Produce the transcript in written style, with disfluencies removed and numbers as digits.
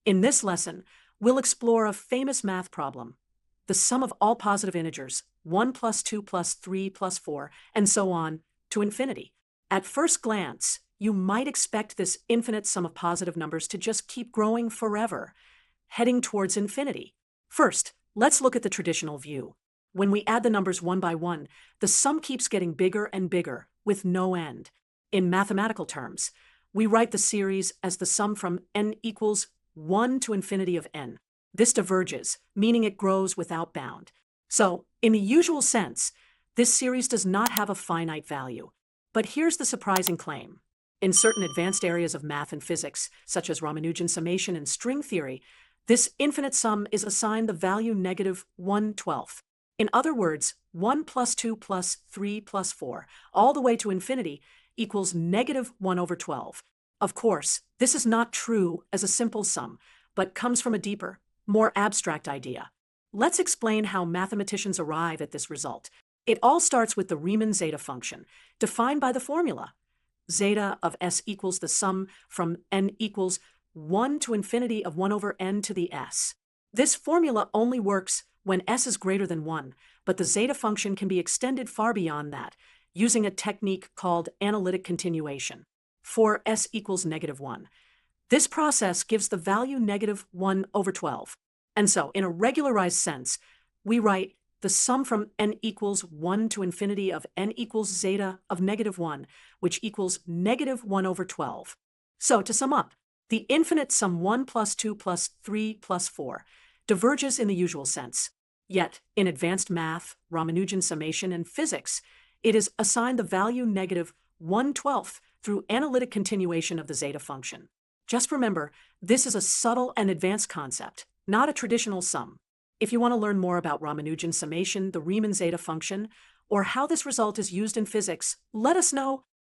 In this lesson, we'll explore a famous math problem: the sum of all positive integers, 1 plus 2 plus 3 plus 4, and so on, to infinity. At first glance, you might expect this infinite sum of positive numbers to just keep growing forever, heading towards infinity. First, let's look at the traditional view. When we add the numbers one by one, the sum keeps getting bigger and bigger, with no end. In mathematical terms, we write the series as the sum from n equals 1 to infinity of n. This diverges, meaning it grows without bound. So, in the usual sense, this series does not have a finite value. But here's the surprising claim. In certain advanced areas of math and physics, such as Ramanujan summation and string theory, this infinite sum is assigned the value negative 1/12. In other words, 1 plus 2 plus 3 plus 4, all the way to infinity, equals negative 1/12. Of course, this is not true as a simple sum, but comes from a deeper, more abstract idea. Let's explain how mathematicians arrive at this result. It all starts with the Riemann zeta function, defined by the formula. Zeta of s equals the sum from n equals 1 to infinity of 1 over n to the s. This formula only works when s is greater than 1, but the zeta function can be extended far beyond that, using a technique called analytic continuation. For s equals negative 1. This process gives the value negative 1/12. And so, in a regularized sense, we write the sum from n equals 1 to infinity of n equals zeta of negative 1, which equals negative 1/12. So, to sum up, the infinite sum 1 plus 2 plus 3 plus 4 diverges in the usual sense. Yet, in advanced math, Ramanujan summation, and physics, it is assigned the value negative 1/12 through analytic continuation of the zeta function. Just remember, this is a subtle and advanced concept, not a traditional sum. If you want to learn more about Ramanujan summation, the Riemann zeta function, or how this result is used in physics, let us know.